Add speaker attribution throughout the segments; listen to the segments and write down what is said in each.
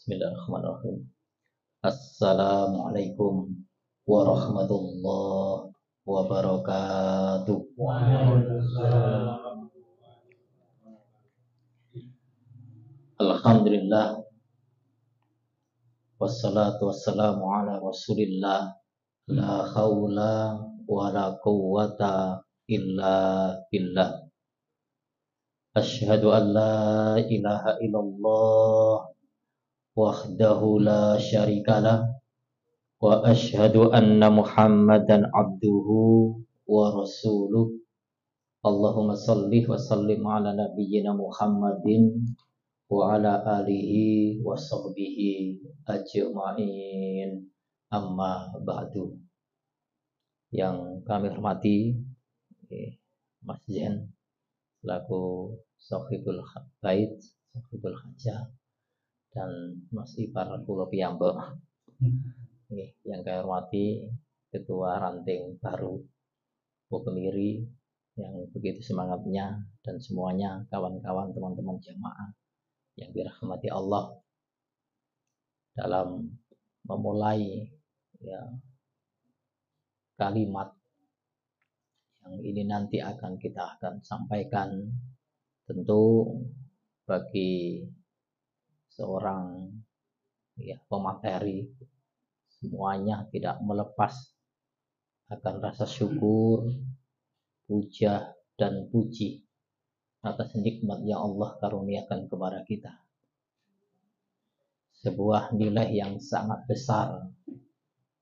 Speaker 1: Bismillahirrahmanirrahim. Assalamualaikum warahmatullahi wabarakatuh. Alhamdulillah wassalatu wassalamu ala Rasulillah la haula wala quwwata illa billah. Asyhadu an la ilaha illallah wahdahu la syarikalah wa asyhadu anna Muhammadan abduhu wa rasuluh. Allahumma salli wa sallim ala nabiyyina Muhammadin wa ala alihi wa sahbihi ajma'in. Amma ba'du. Yang kami hormati Mas Zen selaku Sohibul Bait, Sohibul Hajah, dan Mas Ipar Pulau Piyambak. Yang kami hormati Ketua Ranting Baru Kemiri yang begitu semangatnya, dan semuanya kawan-kawan teman-teman jamaah yang dirahmati Allah. Dalam memulai kalimat yang ini nanti kita akan sampaikan, tentu bagi seorang pemateri semuanya tidak melepas akan rasa syukur, puja dan puji atas nikmat yang Allah karuniakan kepada kita. Sebuah nilai yang sangat besar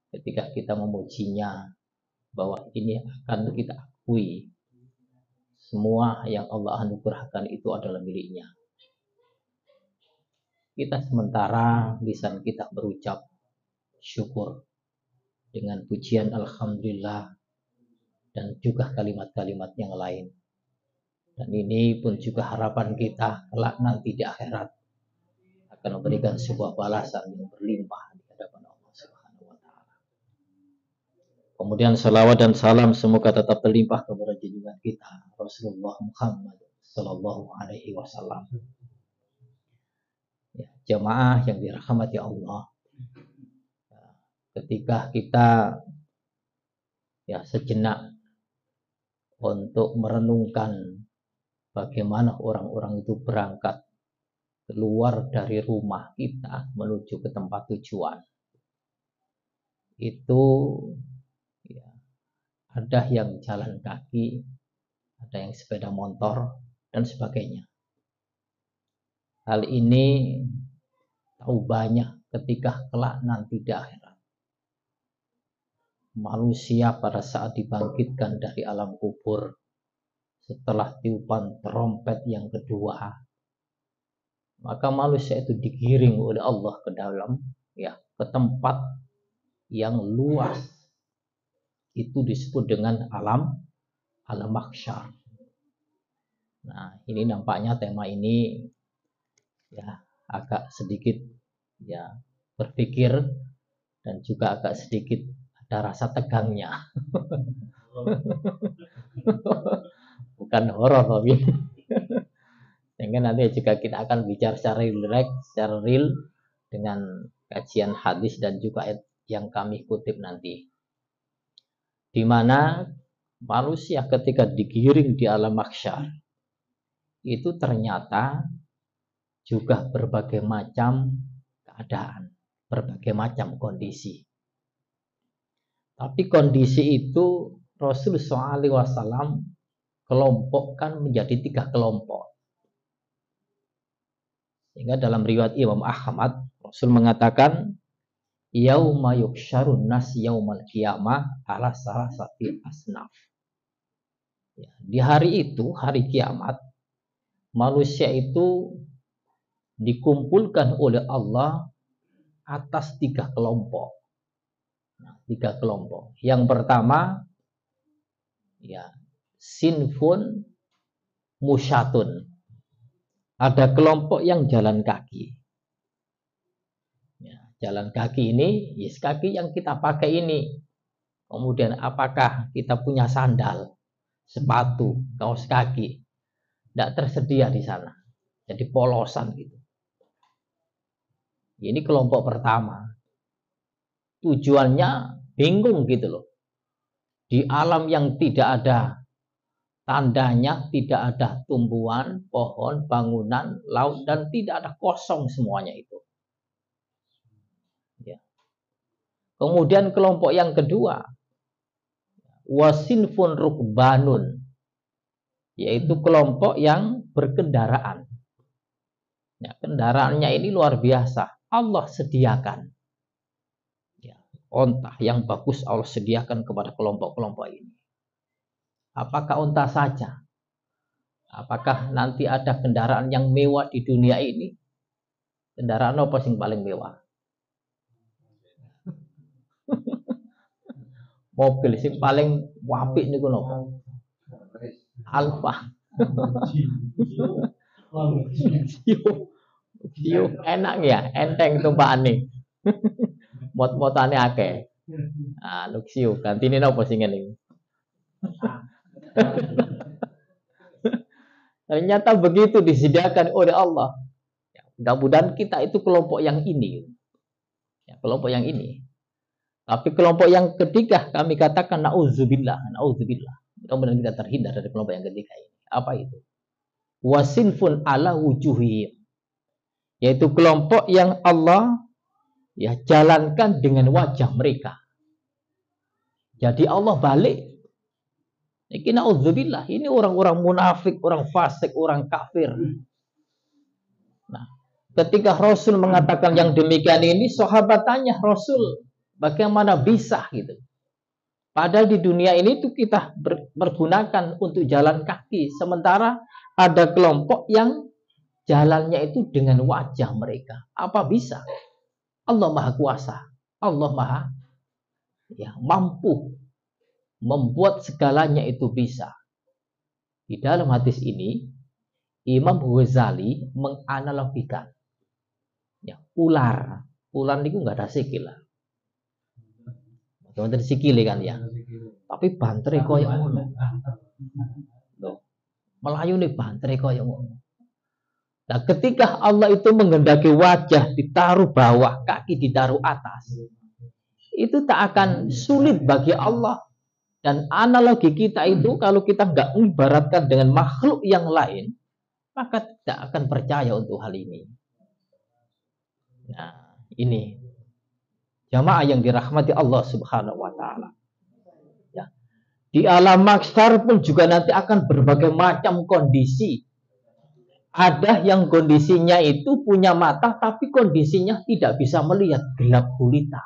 Speaker 1: ketika kita memujinya, bahwa ini akan kita akui semua yang Allah anugerahkan itu adalah miliknya. Kita sementara lisan kita berucap syukur dengan pujian alhamdulillah dan juga kalimat-kalimat yang lain. Dan ini pun juga harapan kita kelak nanti di akhirat akan memberikan sebuah balasan yang berlimpah di hadapan Allah Subhanahu wa taala. Kemudian salawat dan salam semoga tetap terlimpah kepada junjungan kita Rasulullah Muhammad sallallahu alaihi wasallam. Jamaah yang dirahmati Allah, ketika kita sejenak untuk merenungkan bagaimana orang-orang itu berangkat keluar dari rumah kita menuju ke tempat tujuan, itu ada yang jalan kaki, ada yang sepeda motor dan sebagainya. Hal ini tahu banyak ketika kelak nanti di akhirat. Manusia pada saat dibangkitkan dari alam kubur setelah tiupan trompet yang kedua, maka manusia itu digiring oleh Allah ke dalam ke tempat yang luas. Itu disebut dengan alam mahsyar. Nah, ini nampaknya tema ini agak sedikit berpikir dan juga agak sedikit ada rasa tegangnya. Bukan horor tapi sehingga nanti juga kita akan bicara secara real dengan kajian hadis dan juga ayat yang kami kutip nanti, di mana manusia ketika digiring di alam mahsyar itu ternyata juga berbagai macam keadaan, berbagai macam kondisi. Tapi kondisi itu Rasulullah SAW kelompokkan menjadi 3 kelompok. Sehingga dalam riwayat Imam Ahmad, Rasul mengatakan, yauma yuhsyarun nas yaumal qiyamah ala salasati asnaf. Di hari itu, hari kiamat, manusia itu dikumpulkan oleh Allah atas 3 kelompok. 3 kelompok. Yang pertama, sinfun musyatun. Ada kelompok yang jalan kaki. Jalan kaki ini, kaki yang kita pakai ini. Kemudian apakah kita punya sandal, sepatu, kaos kaki? Tidak tersedia di sana. Jadi polosan gitu. Ini kelompok pertama. Tujuannya bingung gitu loh. Di alam yang tidak ada tandanya, tidak ada tumbuhan, pohon, bangunan, laut, dan tidak ada, kosong semuanya itu. Ya. Kemudian kelompok yang kedua, wasinfun rukbanun, yaitu kelompok yang berkendaraan. Ya, kendaraannya ini luar biasa. Allah sediakan. Ya, onta yang bagus Allah sediakan kepada kelompok-kelompok ini. Apakah onta saja? Apakah nanti ada kendaraan yang mewah di dunia ini? Kendaraan apa yang paling mewah? Mobil sing paling apik niku napa? Alfa. Yo enak ya, enteng tumpakane. Mot-motane akeh. Ah, Luxio, gantine napa sing ngene? Ternyata begitu disediakan oleh Allah. Ya, mudah-mudahan kita itu kelompok yang ini. Ya, kelompok yang ini. Tapi kelompok yang ketiga kami katakan nauzubillah, nauzubillah. Mudah-mudahan kita terhindar dari kelompok yang ketiga ini. Apa itu? Wasinfun ala wujuhihim. Yaitu kelompok yang Allah ya jalankan dengan wajah mereka. Jadi Allah balik. Ini nauzubillah, ini orang-orang munafik, orang fasik, orang kafir. Nah, ketika Rasul mengatakan yang demikian ini, sahabat tanya, Rasul, bagaimana bisa gitu? Padahal di dunia ini tuh kita pergunakan untuk jalan kaki, sementara ada kelompok yang jalannya itu dengan wajah mereka. Apa bisa? Allah Maha Kuasa. Allah Maha ya mampu membuat segalanya itu bisa. Di dalam hadis ini Imam Ghazali menganalogikan ya, ular itu nggak ada sikil lah. Teman-teman sikil kan ya. Tapi bantere koyo ngono. Loh, Melayu nih bantere koyo ngono. Nah, ketika Allah itu menghendaki wajah ditaruh bawah, kaki ditaruh atas, itu tak akan sulit bagi Allah. Dan analogi kita itu kalau kita nggak ibaratkan dengan makhluk yang lain, maka tidak akan percaya untuk hal ini. Nah, ini jamaah yang dirahmati Allah Subhanahu wa taala. Ya. Di alam mahsyar pun juga nanti akan berbagai macam kondisi. Ada yang kondisinya itu punya mata tapi kondisinya tidak bisa melihat, gelap gulita.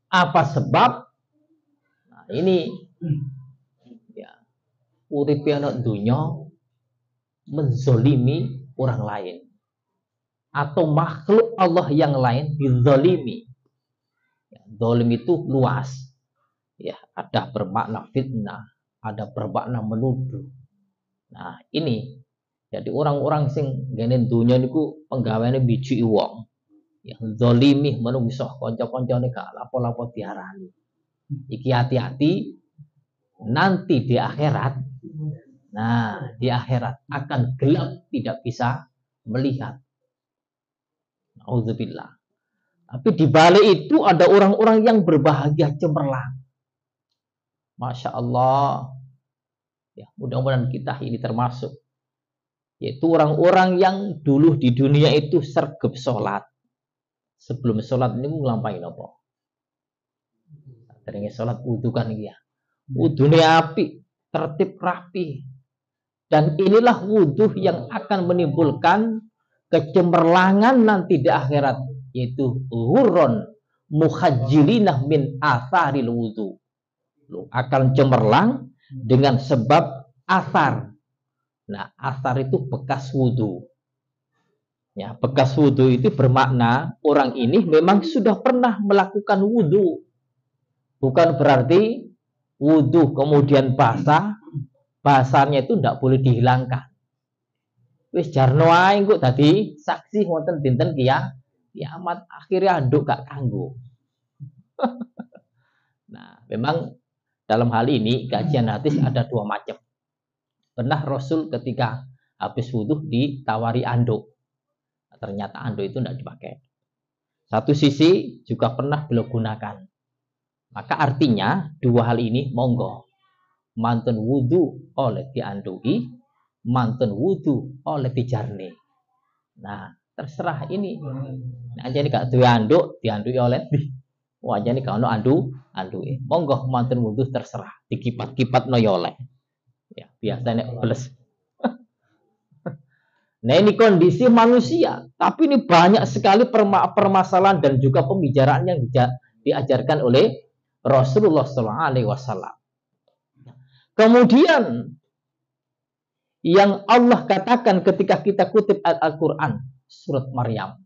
Speaker 1: Apa sebab? Ini ya, uripe ana dunya menzolimi orang lain atau makhluk Allah yang lain dizolimi. Ya, zolim itu luas. Ya, ada bermakna fitnah, ada bermakna menuduh. Nah, ini jadi orang-orang sing ngene dunya niku penggaweane biji wong. Ya, zolimi manungsa kanca-kancane gak lapo-lapo diarani. Iki hati-hati nanti di akhirat. Nah, di akhirat akan gelap, tidak bisa melihat. Nauzubillah. Tapi di balik itu ada orang-orang yang berbahagia cemerlang. Masya Allah. Ya, mudah-mudahan kita ini termasuk. Yaitu orang-orang yang dulu di dunia itu sergap sholat. Sebelum sholat ini ngelampain apa? Ternyata sholat wudhu kan ya. Wudhunya api, tertib rapi. Dan inilah wudhu yang akan menimbulkan kecemerlangan nanti di akhirat. Yaitu hurron mukhajjilinah min atharil wudhu. Akan cemerlang dengan sebab athar. Nah, athar itu bekas wudhu. Ya, bekas wudhu itu bermakna orang ini memang sudah pernah melakukan wudhu. Bukan berarti wudhu kemudian basah, basahnya itu tidak boleh dihilangkan. Wis jarno ae kok tadi saksi wonten dinten kiamat akhirnya anduk gak kanggo. Nah, memang dalam hal ini kajian hadis ada dua macam. Pernah Rasul ketika habis wudhu ditawari anduk. Ternyata anduk itu tidak dipakai. Satu sisi juga pernah beliau gunakan. Maka artinya dua hal ini monggo. Mantun wudu oleh diandui, mantun wudu oleh dijarne. Nah, terserah ini. Nah, jadi gak duwe anduk, diandui oleh wajah ini kalau andui. Monggo mantun wudu terserah. Dikipat-kipat no oleh. Ya, biasanya beles. Nah, ini kondisi manusia, tapi ini banyak sekali permasalahan dan juga pembicaraan yang diajarkan oleh Rasulullah SAW. Kemudian yang Allah katakan ketika kita kutip Al-Quran, surat Maryam.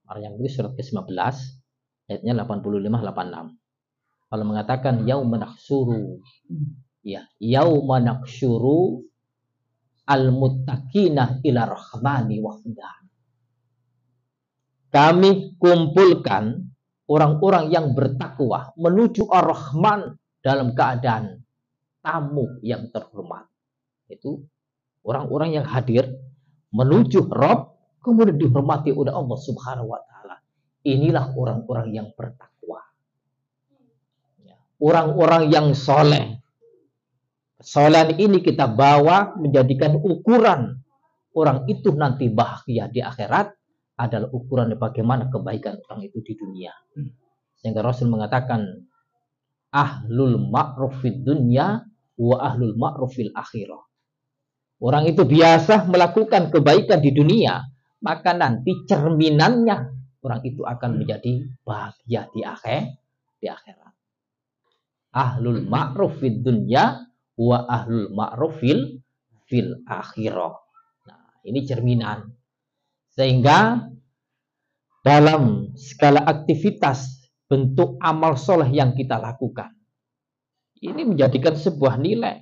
Speaker 1: Maryam itu surat ke-19, ayatnya 85-86. Allah mengatakan yauma nakhsyuru. Ya, yauma nakhsyuru al-muttaqina ila rahmani wafda. Kami kumpulkan orang-orang yang bertakwa menuju ar-Rahman dalam keadaan tamu yang terhormat. Itu orang-orang yang hadir menuju Rabb kemudian dihormati oleh Allah Subhanahu wa taala. Inilah orang-orang yang bertakwa. Orang-orang yang soleh. Kesolehan ini kita bawa menjadikan ukuran orang itu nanti bahagia di akhirat adalah ukuran bagaimana kebaikan orang itu di dunia. Sehingga Rasul mengatakan ahlul ma'ruf fid dunya wa ahlul ma'ruf fil akhirah. Orang itu biasa melakukan kebaikan di dunia, maka nanti cerminannya orang itu akan menjadi bahagia di akhirat. Ahlul ma'ruf fid dunya wa ahlul ma'ruf fil akhirah. Nah, ini cerminan. Sehingga dalam skala aktivitas bentuk amal soleh yang kita lakukan, ini menjadikan sebuah nilai.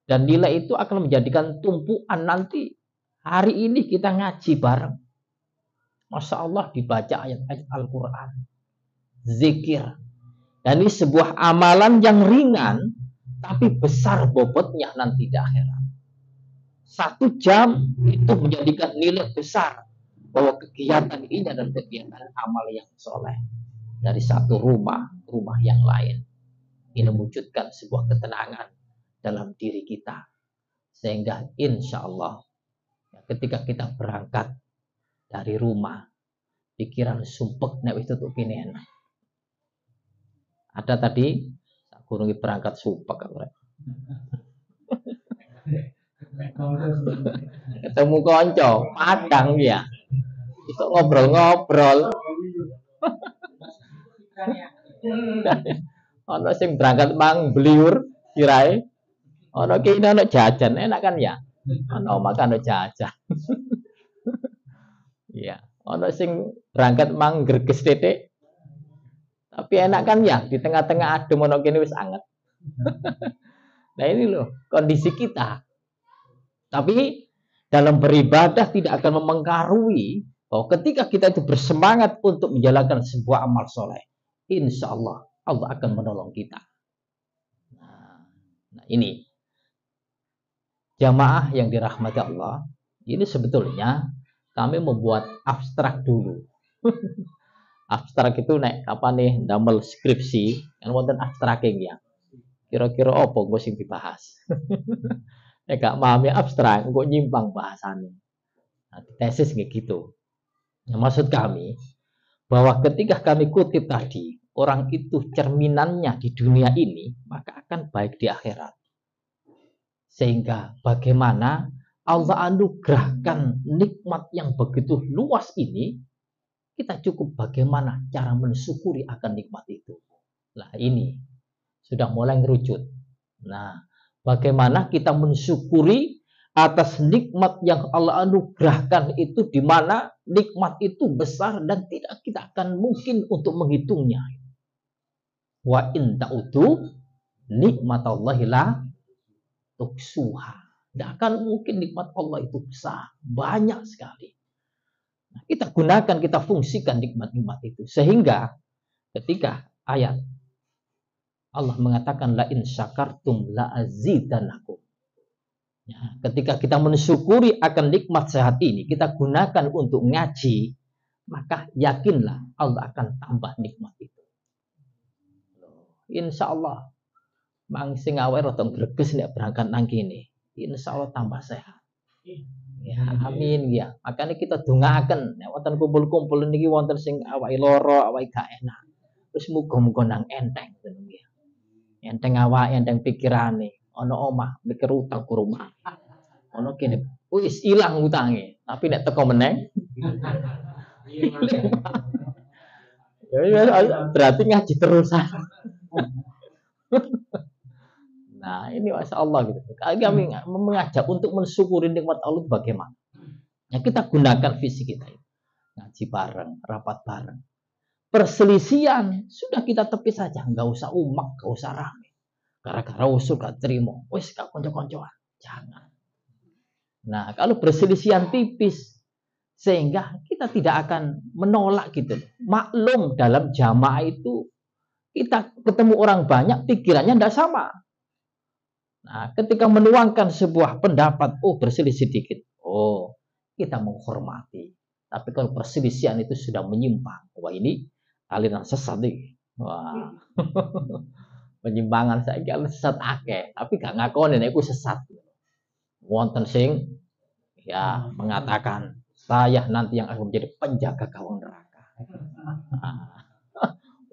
Speaker 1: Dan nilai itu akan menjadikan tumpuan nanti. Hari ini kita ngaji bareng. Masya Allah dibaca ayat-ayat Al-Quran. Zikir. Dan ini sebuah amalan yang ringan, tapi besar bobotnya nanti di akhirat. 1 jam itu menjadikan nilai besar bahwa kegiatan ini adalah kegiatan amal yang soleh dari satu rumah yang lain. Ini mewujudkan sebuah ketenangan dalam diri kita, sehingga insya Allah ketika kita berangkat dari rumah pikiran sumpek nek itu tuh kini enak. Ada tadi kurungi berangkat sumpek ketemu konco padang ya itu ngobrol-ngobrol ono sing berangkat mang beliur kirai ono kene ono jajan enak kan ya ono makan ono jajan ya ono sing berangkat mang greges titik tapi enak kan ya di tengah-tengah adem ono kene wis anget. Nah ini loh kondisi kita. Tapi dalam beribadah tidak akan memengkarui bahwa ketika kita itu bersemangat untuk menjalankan sebuah amal soleh, insya Allah Allah akan menolong kita. Nah ini jamaah yang dirahmati Allah, ini sebetulnya kami membuat abstrak dulu. Abstrak itu nek apa nih damel skripsi kan wonten abstraking ya. Kira-kira apa gue sing dibahas. Nek gak pahami abstrak kok nyimpang bahasane. Nah, tesis kayak gitu. Nah, maksud kami bahwa ketika kami kutip tadi, orang itu cerminannya di dunia ini, maka akan baik di akhirat. Sehingga bagaimana Allah anugerahkan nikmat yang begitu luas ini, kita cukup bagaimana cara mensyukuri akan nikmat itu. Nah ini sudah mulai ngerucut. Nah bagaimana kita mensyukuri atas nikmat yang Allah anugerahkan itu, di mana nikmat itu besar dan tidak kita akan mungkin untuk menghitungnya. Wa in ta'udu nikmatallahi la tuksuha. Tidak akan mungkin nikmat Allah itu besar, banyak sekali. Nah, kita gunakan, kita fungsikan nikmat-nikmat itu. Sehingga ketika ayat Allah mengatakan la in syakartum la azidanakum. Ya, ketika kita mensyukuri akan nikmat sehat ini, kita gunakan untuk ngaji, maka yakinlah Allah akan tambah nikmat itu. Insya Allah, mang sing awake rada greges nek berangkat nang kene. Insya Allah tambah sehat. Ya, amin ya. Makanya kita dongaaken nek wonten kumpul-kumpul niki wonten sing awake lara, awake gak enak. Terus muga-muga nang enteng ngono ya. Enteng awake, enteng pikirane. Ana omah mikir utang ke rumah. Ono kene wis ilang utange, tapi nek teko meneng berarti ngaji terusan. Nah, ini Masya Allah gitu. Kami mengajak untuk mensyukuri nikmat Allah bagaimana. Ya, kita gunakan visi kita itu. Ngaji bareng, rapat bareng. Perselisihan sudah kita tepi saja, nggak usah umak, nggak usah rame. Gara-gara usul gak terima, wis gak konco-koncoan. Jangan. Nah, kalau perselisihan tipis, sehingga kita tidak akan menolak gitu. Maklum dalam jamaah itu kita ketemu orang banyak, pikirannya tidak sama. Nah, ketika menuangkan sebuah pendapat, berselisih dikit, kita menghormati. Tapi kalau perselisihan itu sudah menyimpang, wah ini aliran sesat nih. Wah, penyimpangan saya kira sesat akeh, tapi gak ngakonin itu sesat. Wonten sing ya mengatakan saya nanti yang akan menjadi penjaga gawang neraka.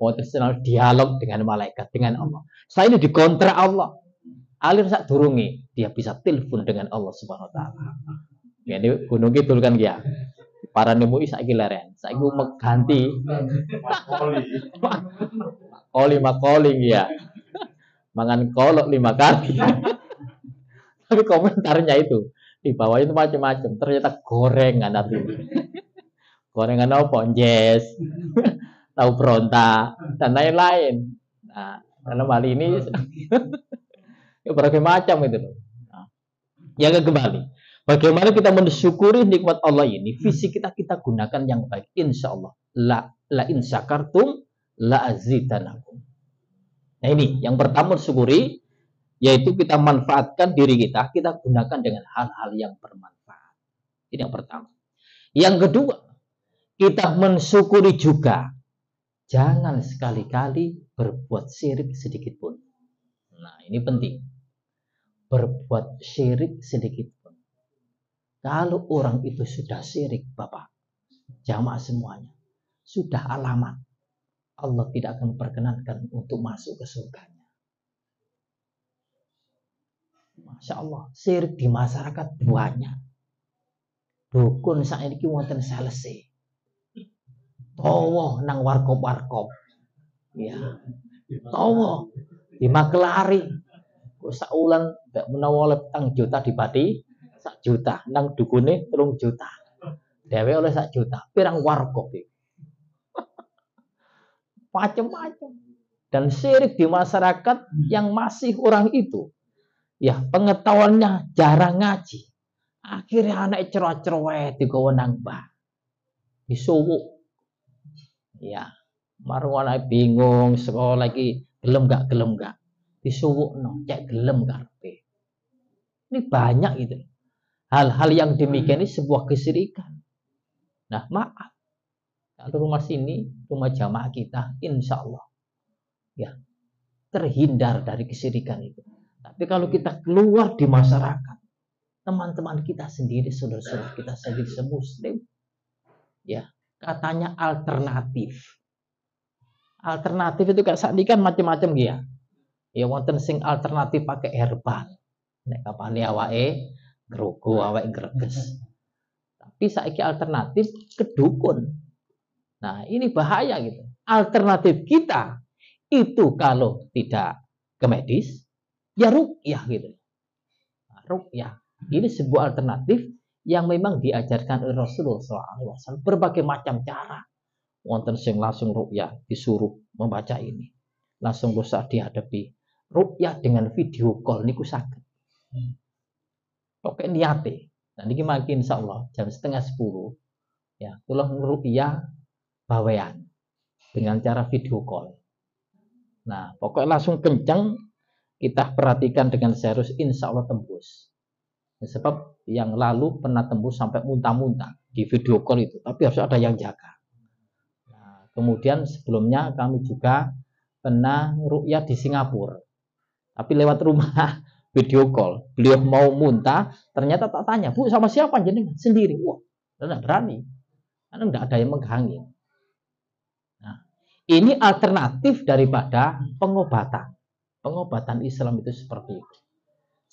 Speaker 1: Wonten selalu dialog dengan malaikat, dengan Allah. Saya ini dikontrak Allah. Alir sak durungi dia bisa telepon dengan Allah Subhanahu wa taala. Ya ini Gunung Kidul kan ya. Para nemu saiki leren. Saiki ganti makoli ya. Mangan kolok 5 kali. Tapi komentarnya itu di bawah itu macam-macam. Ternyata gorengan nanti. Gorengan apa? Yes. Tahu berontak dan lain-lain. Nah, dalam hal ini ya berbagai macam itu. Nah, yang kembali, bagaimana kita mensyukuri nikmat Allah ini? Visi kita gunakan yang baik. Insya Allah. La in syakartum la azidanakum. Nah ini yang pertama syukuri, yaitu kita manfaatkan diri kita gunakan dengan hal-hal yang bermanfaat. Ini yang pertama. Yang kedua, kita mensyukuri juga. Jangan sekali-kali berbuat syirik sedikit pun. Nah, ini penting. Berbuat syirik sedikit pun. Kalau orang itu sudah syirik, Bapak, jamaah semuanya, sudah alamat. Allah tidak akan memperkenankan untuk masuk ke surganya. Masya Allah, syirik di masyarakat banyak. Dukun saiki wonten salese. Tawa nang warkop-warkop. Ya. Tawa di Makelari. Kok saulan ndak menawa petang juta dipati 1 juta, nang dukune 3 juta. Dewe oleh 1 juta, pirang warkop iki. Macam-macam. Dan syirik di masyarakat yang masih orang itu. Ya, pengetahuannya jarang ngaji. Akhirnya anak cerewet digawa nang mbah. Disuwuk. Ya, marwana bingung sekolah lagi gelem gak disuwukno cek gelem karepe. Ini banyak gitu. Hal-hal yang demikian ini sebuah kesyirikan. Nah, maaf. Kalau rumah sini, rumah jamaah kita, insya Allah ya terhindar dari kesyirikan itu. Tapi kalau kita keluar di masyarakat, teman-teman kita sendiri, saudara-saudara kita sendiri semuslim, ya katanya alternatif. Alternatif itu kayak saat ini kan macam-macam ya. Ya wonten sing alternatif pakai herbal. Nek kapane awake grogo, awake greges. Tapi saiki alternatif ke dukun. Nah, ini bahaya gitu. Alternatif kita itu kalau tidak ke medis, ya ruqyah gitu. Nah, ruqyah. Ini sebuah alternatif yang memang diajarkan oleh Rasulullah SAW. Berbagai macam cara. Wonten sing langsung ruqyah disuruh membaca ini. Langsung rusak dihadapi. Ruqyah dengan video call niku saged. Oke niate. Nah niki makin insyaallah jam 9:30 ya, kula ngruqyah bawean dengan cara video call. Nah, pokoknya langsung kencang kita perhatikan dengan serius insya Allah tembus. Sebab yang lalu pernah tembus sampai muntah-muntah di video call itu, tapi harus ada yang jaga. Nah, kemudian sebelumnya kami juga pernah ru'yah di Singapura, tapi lewat rumah video call. Beliau mau muntah, ternyata tak tanya, Bu sama siapa jenengan? Sendiri. Wah, tidak berani, karena tidak ada yang menghalangi. Nah, ini alternatif daripada pengobatan. Pengobatan Islam itu seperti itu.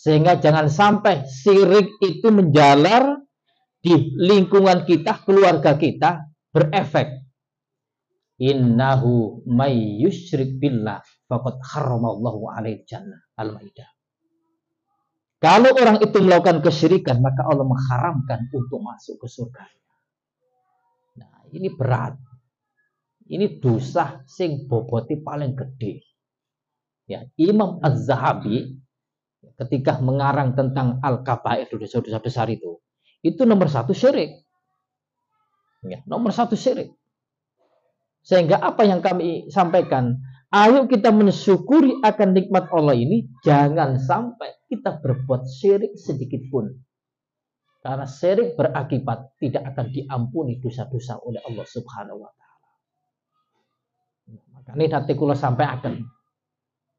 Speaker 1: Sehingga jangan sampai syirik itu menjalar di lingkungan kita, keluarga kita, berefek. Innahu may yusyrik billah faqad haramallahu alaihi jannah. Al-Maidah. Kalau orang itu melakukan kesyirikan, maka Allah mengharamkan untuk masuk ke surga. Nah, ini berat. Ini dosa sing boboti paling gede. Ya, Imam Az-Zahabi ketika mengarang tentang al-kabair, dosa-dosa besar itu nomor 1 syirik. Ya, nomor 1 syirik. Sehingga apa yang kami sampaikan, ayo kita mensyukuri akan nikmat Allah ini, jangan sampai kita berbuat syirik sedikit pun. Karena syirik berakibat tidak akan diampuni dosa-dosa oleh Allah Subhanahu wa taala. Maka ini nanti kula sampaikan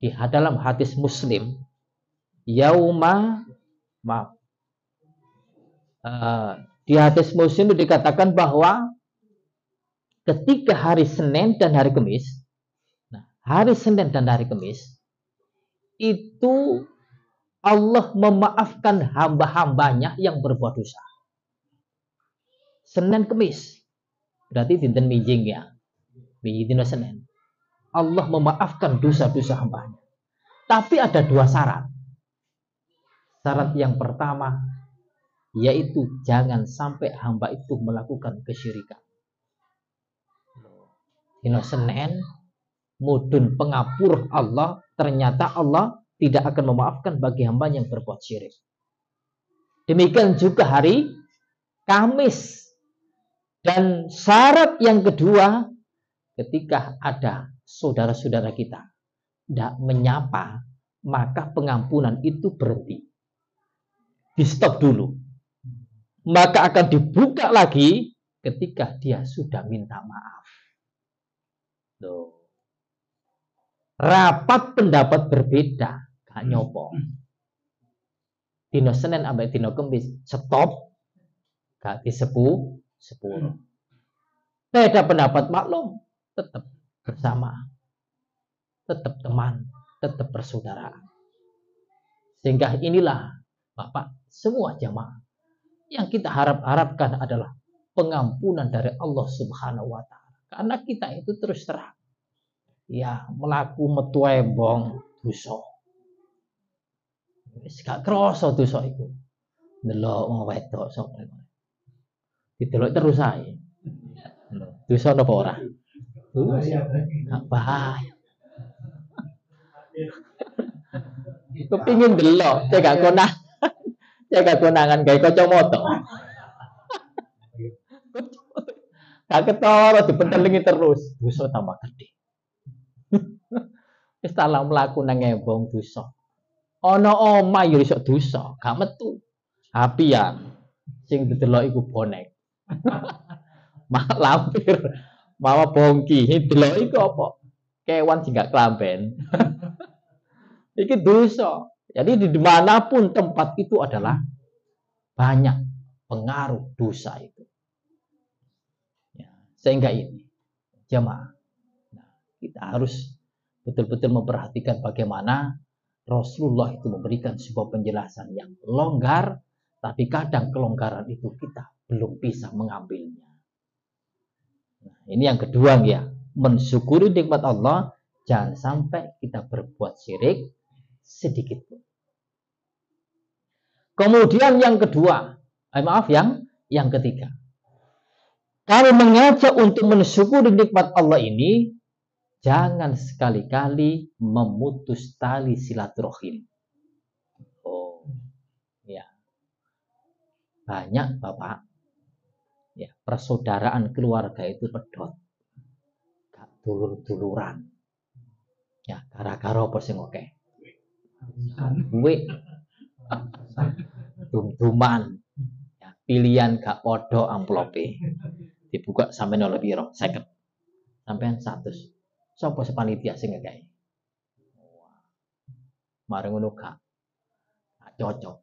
Speaker 1: di dalam hadis Muslim, di hadis Muslim itu dikatakan bahwa ketika hari Senin dan hari Kamis, hari Senin dan hari Kamis itu Allah memaafkan hamba-hambanya yang berbuat dosa. Senin Kamis berarti dinten mijing ya, dina Senin. Allah memaafkan dosa-dosa hambanya. Tapi ada 2 syarat. Syarat yang pertama yaitu jangan sampai hamba itu melakukan kesyirikan. Dina Senin mudun pengapur Allah, ternyata Allah tidak akan memaafkan bagi hamba yang berbuat syirik. Demikian juga hari Kamis. Dan syarat yang kedua, ketika ada saudara-saudara kita tidak menyapa, maka pengampunan itu berhenti. Di stop dulu. Maka akan dibuka lagi ketika dia sudah minta maaf. Loh. Rapat pendapat berbeda, gak nyopo. Dino Senin sampai dino Kamis stop, gak disepuh. Beda pendapat maklum, tetap bersama, tetap teman, tetap persaudaraan. Sehingga inilah Bapak semua jamaah yang kita harapkan adalah pengampunan dari Allah Subhanahu wa taala. Karena kita itu terus terang ya melaku metu embong dosa. Wis gak krasa dosa iku. Ndelok wong wedok sok. Didelok terus ae. Dosa napa ora? Gak bahaya. Kepingin delok, cek gak konangan gawe kacamata. Gak ketara dipentelingi terus, dosa tambah gede. Wis talah mlaku nang embong dosa. Ana omah ya iso dosa, gak metu. Apian sing didelok iku bonek. Mak lampir, mawa bongki, delok iku apa? Kewan sing gak klamben. Iki dosa. Jadi di dimanapun tempat itu adalah banyak pengaruh dosa itu. Ya, sehingga ini jemaah, kita harus betul-betul memperhatikan bagaimana Rasulullah itu memberikan sebuah penjelasan yang longgar, tapi kadang kelonggaran itu kita belum bisa mengambilnya. Nah, ini yang kedua ya, mensyukuri nikmat Allah, jangan sampai kita berbuat syirik sedikit pun. Kemudian yang kedua, yang ketiga, kalau mengajak untuk mensyukuri nikmat Allah ini, jangan sekali-kali memutus tali silaturahim. Oh, ya. Banyak Bapak, ya, persaudaraan keluarga itu pedot. Gak dulur-duluran. Ya, gara-gara apa sing oke. Duit. Dum-duman. Ya, pilihan gak podo amplope. Dibuka sampai nol piro, 50. Sampean 100. Sopo sepanitia sing ngekei? Mari ngono gak cocok.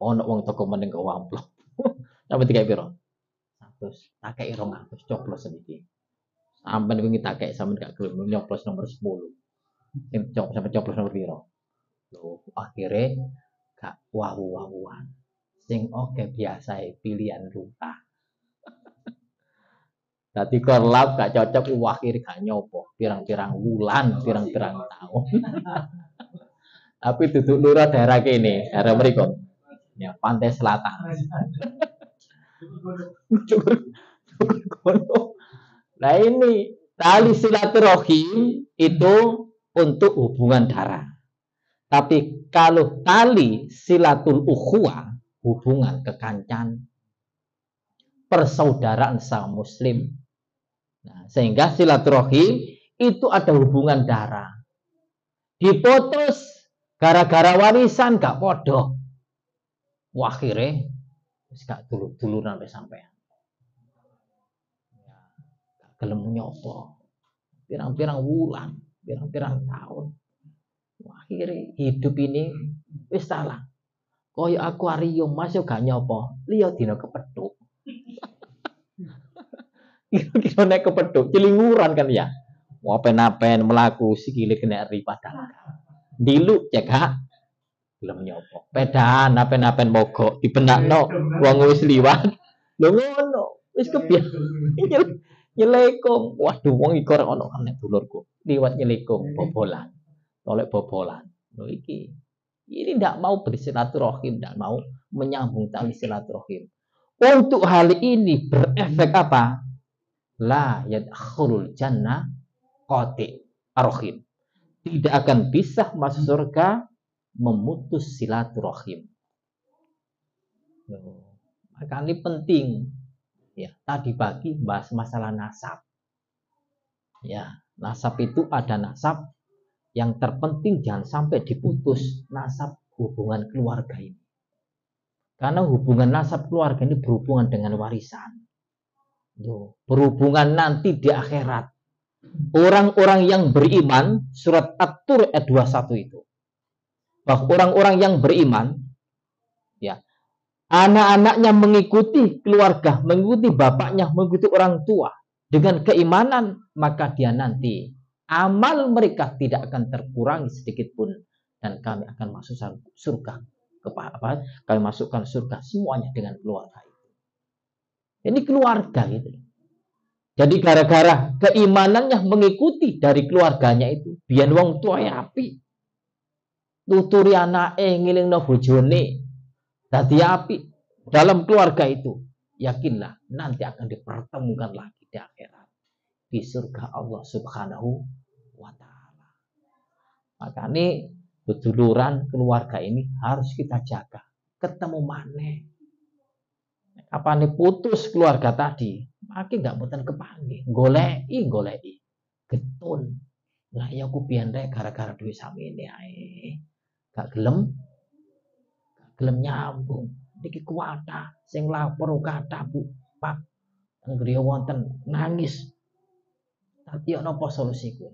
Speaker 1: Ono wong toko meneng ke amplop. Sampai dikai piro? 100. Tak kei 200 coblos sedikit. Sampai wingi tak kei sampean gak gelem nyoblos nomor 10. Sampai coblos nomor piro? Loh, akhirnya gak wawu-wawuan. Sing oke biasa pilihan rupa. Dadi korlap gak cocok akhir gak nyopo. Pirang-pirang wulan, pirang-pirang tahun. Tapi duduk lurah daerah kene, daerah mriko. Ya, pantai selatan. Nah ini tali silaturahim itu untuk hubungan darah. Tapi kalau tali silatul ukhuwah, hubungan kekancan, persaudaraan sama muslim. Nah, sehingga silaturahim itu ada hubungan darah. Diputus gara-gara warisan gak podo. Akhirnya gak dulur-duluran sampai. Ya, gak gelem nyopo. Pirang-pirang wulan, pirang-pirang tahun. Akhirnya hidup ini wis salah. Koyo akuarium masuk gak nyopo, liya dina kepethuk. Kira-kira nek kepethuk cilinguran kan ya. Wapen-apen melaku sikile kena ri padahal. Diluk cek ha. Belum nyopo. Pedaan apen-apen mogok dibenakno wong wis liwat. Lho ngono, wis kebiasaan. Nyelekong. Waduh wong iki ora ono kan dulurku. Liwat nyelekong bobolan. Oleh bobolan. Lho iki. Ini tidak mau bersilaturahim, tidak mau menyambung tali silaturahim. Untuk hal ini berefek apa? La yadkhulul jannah qati arhim. Tidak akan bisa masuk surga memutus silaturahim. Maka ini penting. Ya, tadi pagi bahas masalah nasab. Ya, nasab itu ada nasab yang terpenting jangan sampai diputus nasab hubungan keluarga ini. Karena hubungan nasab keluarga ini berhubungan dengan warisan. Berhubungan nanti di akhirat. Orang-orang yang beriman, surat At-Tur ayat 21 itu. Bahwa orang-orang yang beriman, ya, anak-anaknya mengikuti keluarga, mengikuti bapaknya, mengikuti orang tua dengan keimanan, maka dia nanti amal mereka tidak akan terkurangi sedikit pun dan kami akan masuk surga. Kami masukkan surga semuanya dengan keluarga itu. Ini keluarga gitu. Jadi gara-gara keimanannya mengikuti dari keluarganya itu, biyen wong tua api. Tuturi anake ngilingno bojone. Dadi api dalam keluarga itu. Yakinlah nanti akan dipertemukan lagi di akhirat di surga Allah Subhanahu wa taala. Makanya keduluran keluarga ini harus kita jaga. Ketemu maneh. Apa nih putus keluarga tadi? Makin nggak mboten kepanggih. Goleki. Getun. Lah ya aku biyen rek gara-gara duit samene ae. Gak gelem nyambung. Niki kuwata sing lapor kata Bu Pak. Anggriya wonten nangis. Tapi napa solusiku?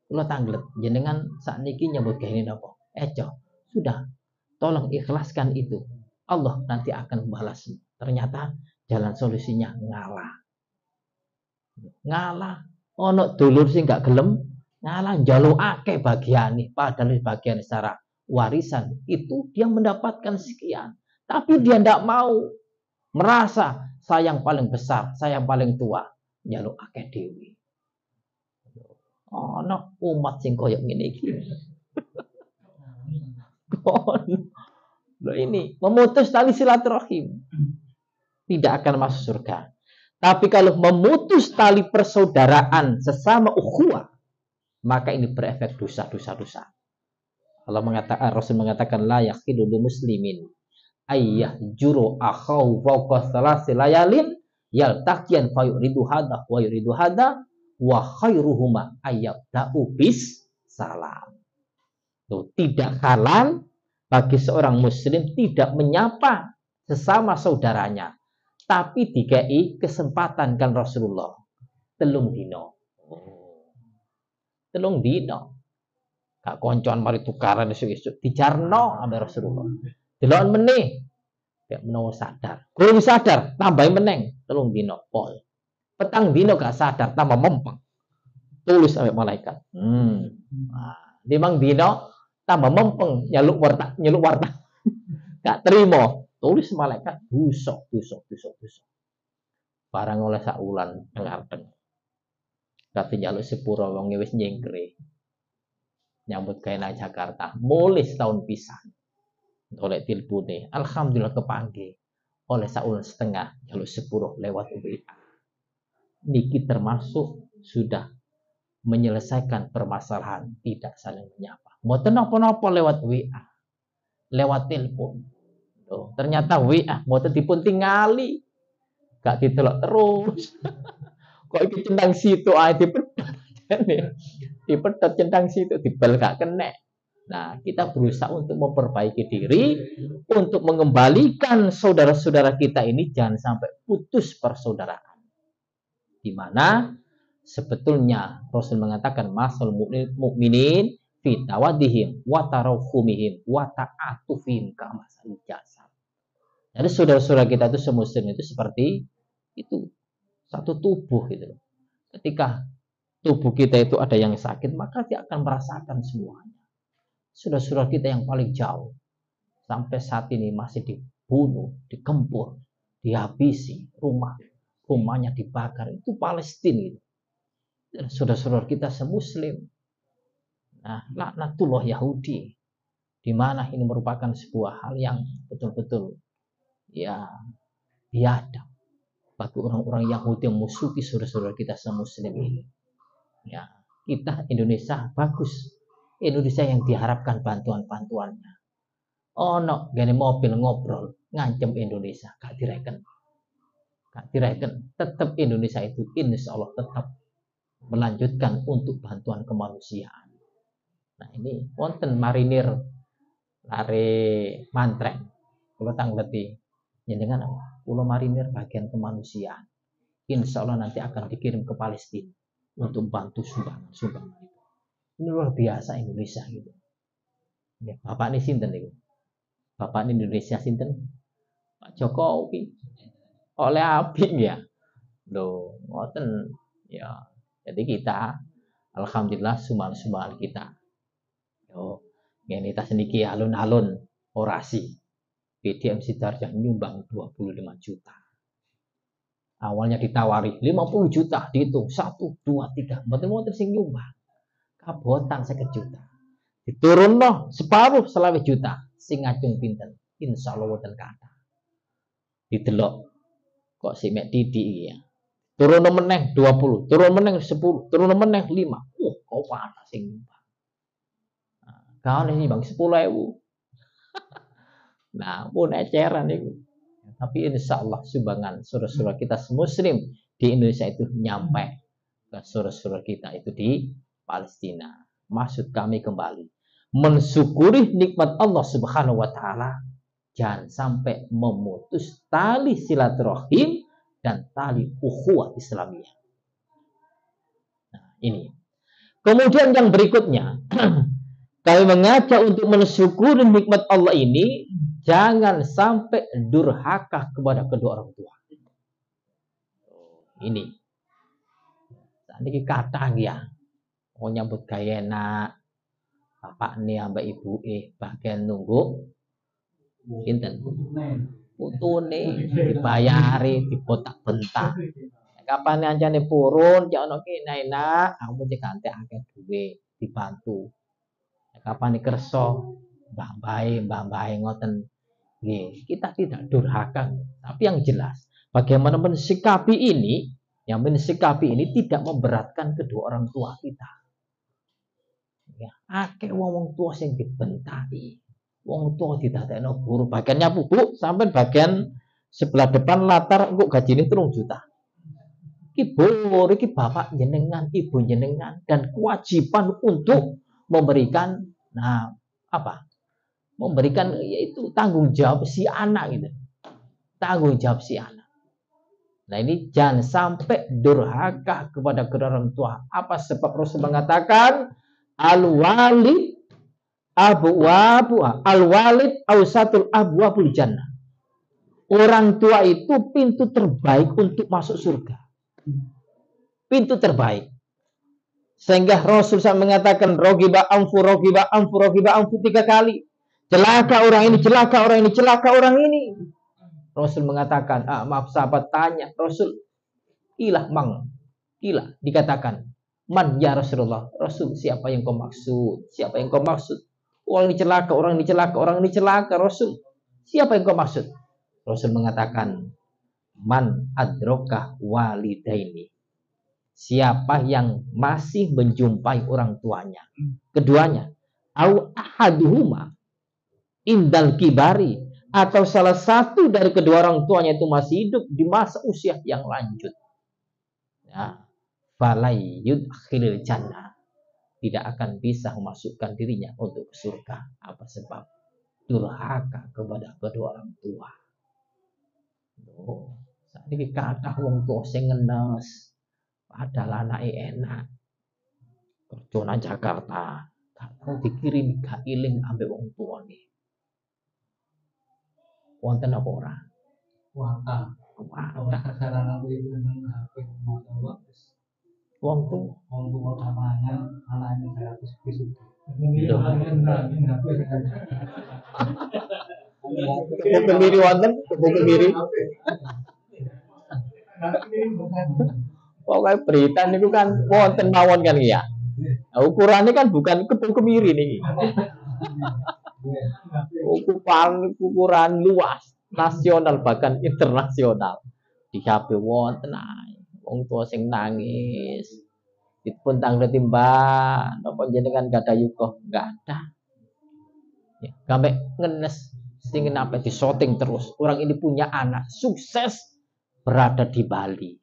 Speaker 1: Kula tanglet jenengan sakniki nyambut gawe napa? Sudah. Tolong ikhlaskan itu. Allah nanti akan membalas. Ternyata jalan solusinya ngalah. Ono dulur sing gak gelem ngalah njalukake bagiane padahal bagian secara warisan itu dia mendapatkan sekian. Tapi dia tidak mau merasa saya yang paling besar, saya yang paling tua, njalukake dhewe. Ono umat sing koyo ngene iki. Loh ini memutus tali silaturahim. Tidak akan masuk surga. Tapi kalau memutus tali persaudaraan sesama ukhuwah, maka ini berefek dosa. Allah mengatakan, Rasul mengatakan la yakhilul muslimin ayyah juru akhau fawqa thalasi layalin yaltaqiyan fayuridu hadha wa yuridu hadha wa khairuhuma ayyabda'u bis salam. Tuh, tidak halal bagi seorang muslim tidak menyapa sesama saudaranya, tapi dikai kesempatan kan Rasulullah telung dino. Telung dino. Gak koncoan mari tukaran esuk-esuk dijarno ambek Rasulullah. Delok meneh. Gak menawa sadar. Kurang sadar, tambahin meneng telung dino pol. Petang dino gak sadar, tambah mempeng. Tulis sampai malaikat. Nah, 5 dino tambah mempeng nyeluk warta. Gak terima. Tulis malaikat busok. Barang oleh sak wulan ngarteng. Tapi nyaluk sepuro wong wis nyengkre. Nyambut gawe nang Jakarta, mulai setahun pisan. Oleh tilpune, alhamdulillah kepanggih. Oleh sak wulan setengah nyaluk sepuro lewat WA. Niki termasuk sudah menyelesaikan permasalahan, tidak saling menyapa. Mboten napa-napa lewat WA. Lewat telepon. Ternyata WA mboten dipun tingali. Gak ditelok terus. Kok iki centang situ ae dipedhot centang situ dibel gak kena. Nah, kita berusaha untuk memperbaiki diri, untuk mengembalikan saudara-saudara kita ini jangan sampai putus persaudaraan. Di mana sebetulnya Rasul mengatakan masal mukminin fi tawaddihim wa tarahumihim wa ta'atufihim kama jasad. Jadi saudara-saudara kita itu semuslim itu seperti itu, satu tubuh gitu. Ketika tubuh kita itu ada yang sakit, maka dia akan merasakan semuanya. Saudara-saudara kita yang paling jauh sampai saat ini masih dibunuh, digempur, dihabisi, rumahnya dibakar, itu Palestina itu. Saudara-saudara kita semuslim. Nah, laknatullah Yahudi, di mana ini merupakan sebuah hal yang betul-betul ya biadab bagi orang-orang Yahudi yang musuhi saudara-saudara kita semuslim ini. Ya, kita Indonesia bagus. Indonesia yang diharapkan bantuan-bantuannya. Ono gane mobil ngobrol ngancem Indonesia, gak direken. Tetap Indonesia itu insya Allah tetap melanjutkan untuk bantuan kemanusiaan. Nah, ini wonten marinir lare mantreng. Kula tangleti jenengan pulau marinir bagian kemanusiaan. Insya Allah nanti akan dikirim ke Palestina untuk bantu sumbangan itu. Ini luar biasa Indonesia gitu. Ya, Bapak ini sinten niku? Bapak ini Indonesia sinten? Pak Jokowi. Oleh apik ya. Loh, ngoten ya. Jadi kita alhamdulillah sumbangan kita. Yo, ngene ta seniki alun-alun orasi. PDM Sidoarjo nyumbang 25 juta. Awalnya ditawari 50 juta, dihitung 1, 2, 3. Mboten sing nyumbang. Kabotan 50 juta. Diturunno separuh 20 juta. Sing ngajung pinten? Insyaallah wonten kathah. Didelok kok sik mek titik iki ya. Turun meneh 20, turun meneh 10, turun meneh 5. Kok panas sing nyumbang. Nah, kaone nyumbang 10.000. Nah, pun eceran itu. Tapi insya Allah sumbangan saudara-saudara kita semuslim di Indonesia itu nyampe ke saudara-saudara kita itu di Palestina. Maksud kami kembali mensyukuri nikmat Allah Subhanahu wa taala, jangan sampai memutus tali silaturahim dan tali ukhuwah Islamiyah. Nah, ini. Kemudian yang berikutnya, kami mengajak untuk mensyukuri nikmat Allah ini, jangan sampai durhaka kepada kedua orang tua. Ini. Ini kata ya. Mau nyambut gaya enak. Bapak nih ambek ibu bagian nunggu. Pinten. Putune dibayari, dibotak-bentak. Kapan anjane purun, ya ono kene enak, aku mesti ganti akeh duwe dibantu. Kapan kerso, mbah bae ngoten. Nggih, kita tidak durhaka, tapi yang jelas bagaimana mensikapi ini, tidak memberatkan kedua orang tua kita. Ya, akeh wong tua sing dibentahi. Wong tua didadekno guru, bagiannya Bu, sampai bagian sebelah depan latar engko gajine 3 juta. Iki bor, iki bapak jenengan, ibu jenengan, dan kewajiban untuk memberikan memberikan yaitu tanggung jawab si anak gitu. Tanggung jawab si anak. Nah ini jangan sampai durhaka kepada kedua orang tua. Apa sebab Rasul mengatakan al-walid al-walid ausatul abwabul jannah. Orang tua itu pintu terbaik untuk masuk surga. Pintu terbaik. Sehingga Rasul SAW mengatakan rogiba amfu 3 kali. Celaka orang ini, celaka orang ini, celaka orang ini. Rasul mengatakan, maaf sahabat tanya, Rasul, ilah mang, ilah dikatakan, man ya Rasulullah, Rasul siapa yang kau maksud? Siapa yang kau maksud? Orang ini celaka, orang ini celaka, orang ini celaka, Rasul. Siapa yang kau maksud? Rasul mengatakan, man adrokah walidaini. Siapa yang masih menjumpai orang tuanya, keduanya, au ahaduhuma indal kibari, atau salah satu dari kedua orang tuanya itu masih hidup di masa usia yang lanjut. Ya, falai yudkhilil jannah, tidak akan bisa memasukkan dirinya untuk ke surga. Apa sebab? Durhaka kepada kedua orang tua. Saat ini kata wong tua sing ngenes, padahal anake enak. Kerja nang Jakarta, gak tau dikirim gak iling ambek wong tua nih. Wonten apa ora?
Speaker 2: Wata.
Speaker 1: Wong tua
Speaker 2: mangan anaknya 100 pisu.
Speaker 1: Kemiri wonten, kemiri. Pokoknya berita niku kan wonten mawon kan ya. Nah, ukurannya kan bukan kepung kemiri nih. Ukuran luas, nasional bahkan internasional. Di HP wonten ae. Wong tua sing nangis. Dipun tanglet timbang, napa jenengan gak ada yuko? Enggak ada. Ya, sampai ngenes sing apa di shooting terus. Orang ini punya anak sukses berada di Bali.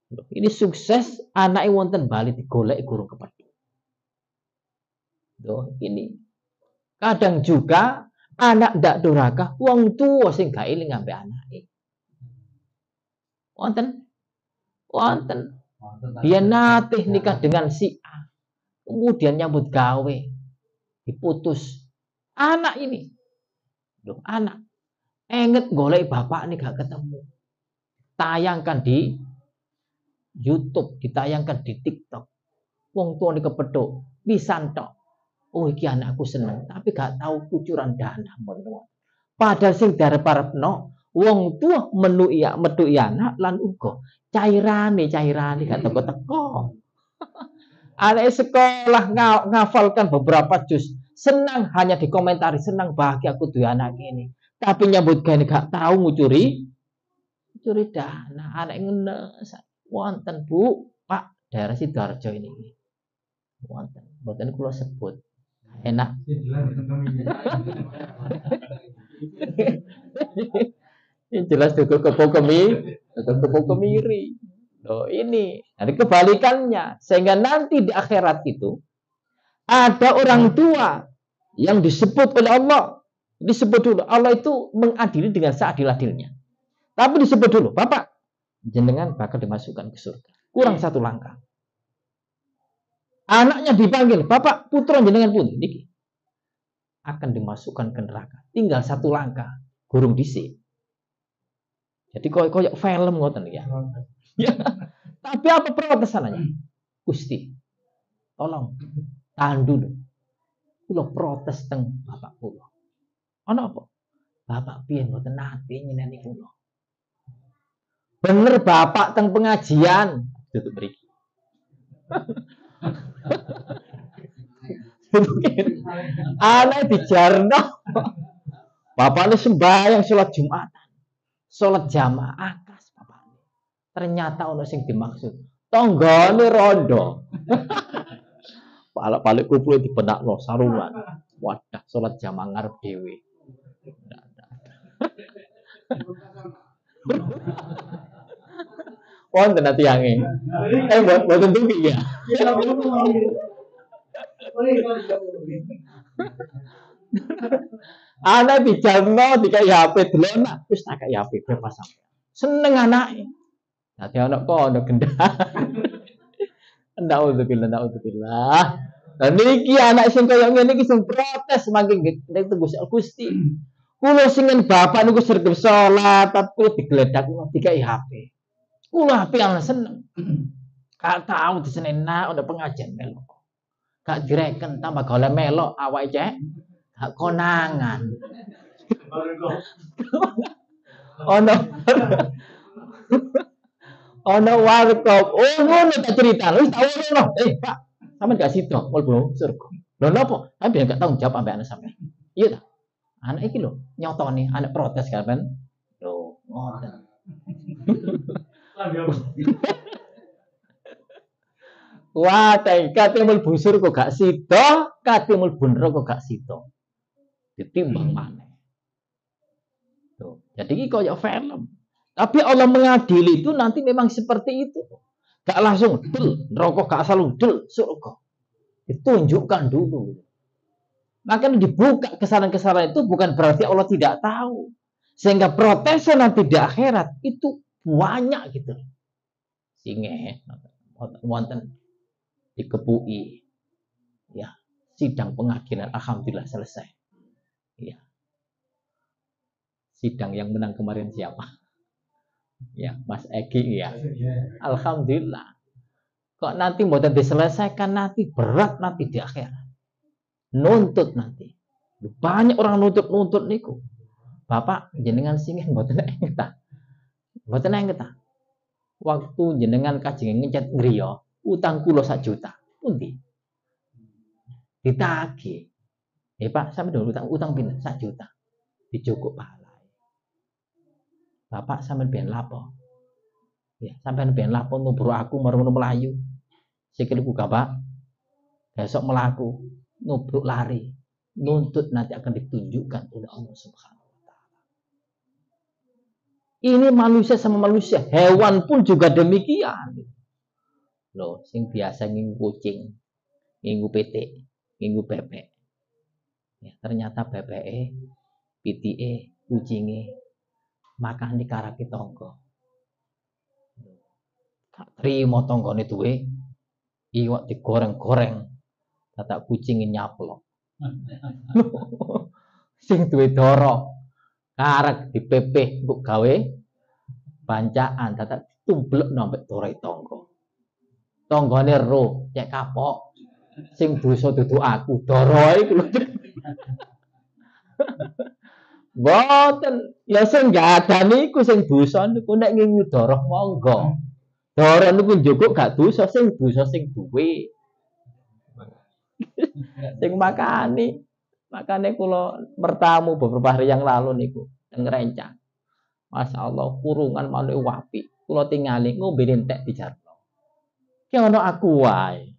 Speaker 1: Ini sukses anaknya wonten Bali digolek gurung kepethuk. Ini kadang juga anak ndak durhaka, wong tua sing gak eling ambek anake. Wonten. Dia natih nikah dengan si A. Kemudian nyambut gawe. Diputus. Anak ini. Loh, anak. Enget golek bapak ini gak ketemu. Tayangkan di YouTube, ditayangkan di TikTok. Wong tua ini kepethuk, pisan tok. Oh iki anakku seneng, tapi gak tahu kucuran dana menurut. Padahal sing darep-arepno wong tua metu anak lan uga cairane gak teko-teko. Anak sekolah ngafalkan beberapa juz, senang hanya dikomentari, senang bahagia aku duwe anak ini. Tapi nyambut gawe gak tahu ngucuri dana. Anak ngene wonten Bu, Pak, daerah Sidoarjo ini. Wonten, mboten kula sebut. Enak. Ini jelas cukup kepo kemiri. Loh ini, ada kebalikannya. Sehingga nanti di akhirat itu ada orang tua yang disebut oleh Allah. Disebut dulu. Allah itu mengadili dengan seadil-adilnya. Tapi disebut dulu, Bapak, jenengan bakal dimasukkan ke surga. Kurang satu langkah. Anaknya dipanggil, Bapak, putra jenengan pun niki akan dimasukkan ke neraka. Tinggal satu langkah, gurung dhisik. Jadi koyok film ngoten ya. Tapi apa protesannya? Gusti, tolong tahan dulu. Kula protes teng bapak kula. Ana apa? Bapak piye mboten nate nyeneni kula. Bener bapak teng pengajian. Tutup mriki. Anak dijarno. Bapaknya sembahyang sholat Jumatan. Sholat jamaah akas bapaknya. Ternyata ono sing dimaksud. Tonggone rondo. Palak-palik kumpul dibenakno sarungan. Wadah sholat jamaah ngarep dhewe. Wonten ati yange. Mboten tuki ya. Anak dijalno dikai HP delona, wis tak kai HP pas sampe. Seneng anake. Dadi anak kono gendang. Naudzubillah. Lah niki anak sing kaya ngene iki sing protes mangke nek Gusti. Kulo singen bapak niku sregep salat, tapi kulo digledak dikai HP. Kulo HP yang seneng. Gak tau disenena ana pengajian melo. Gak direken tambah golek melok awake cek. Gak konangan. Ono ono warkop. Oh ngono tak cerita. Wis tak ngono. Pak, sampean gak sida mlebu surga. Lho napa? Tapi gak tanggung jawab ambek anak sampean. Iya ta? Anak iki lho nyotoni, anak protes kan. Lho, ngoten. Wah, kate mlebu surga gak sida, kate mlebu neraka gak sida. Ditimbang maneh. Tuh. Jadi ini kayak film. Tapi Allah mengadili itu nanti memang seperti itu. Gak langsung del, neraka gak asal del, surga. Ditunjukkan dulu. Makanya dibuka kesalahan-kesalahan itu bukan berarti Allah tidak tahu. Sehingga protesnya nanti di akhirat itu banyak gitu. Singe wonten dikepui. Ya, sidang pengadilan alhamdulillah selesai. Ya. Sidang yang menang kemarin siapa? Ya, Mas Egi ya. Alhamdulillah. Kok nanti mboten diselesaikan nanti berat nanti di akhirat. Nuntut nanti. Banyak orang nuntut niku. Bapak jenengan singin mboten engeta. Mboten engeta. Waktu jenengan kajeng ngecat ngriya, utang kula 1 juta. Pundi? Ditagih. Pak, sampe dulu utang pinten? 1 juta. Dicukup pahala. Bapak sampean ben lapo? Ya, sampean ben lapo nubruk aku marang melayu. Sikilku Bapak. Besok melaku, nubruk lari. Nuntut nanti akan ditunjukkan oleh Allah Subhanahu wa taala. Ini manusia sama manusia, hewan pun juga demikian. Loh, sing biasa nginggu kucing, nginggu PT, nginggu bebek. Ya, ternyata bebeke, pitike, kucinge makan di karaki tonggo. Gak trimo tonggone duwe iwak digoreng-goreng. Tatak kucing nyaplok. Sing duwe doro karek dipepeh mbok gawe bancaan tatak tumblek nombek dore tonggo. Tonggone ro cek kapok. Sing dosa dudu aku, doroe kuwi. Boten, ya sing gak ada niku sing dosa niku nek ngingu doroh monggo. Doroh niku njukuk gak dosa sing duwe. Sing makane kula bertamu beberapa hari yang lalu niku teng Rencang. Masya Allah kurungan malu wapi. Kula tingali ngombe entek di Jarno. Ki ono aku wae.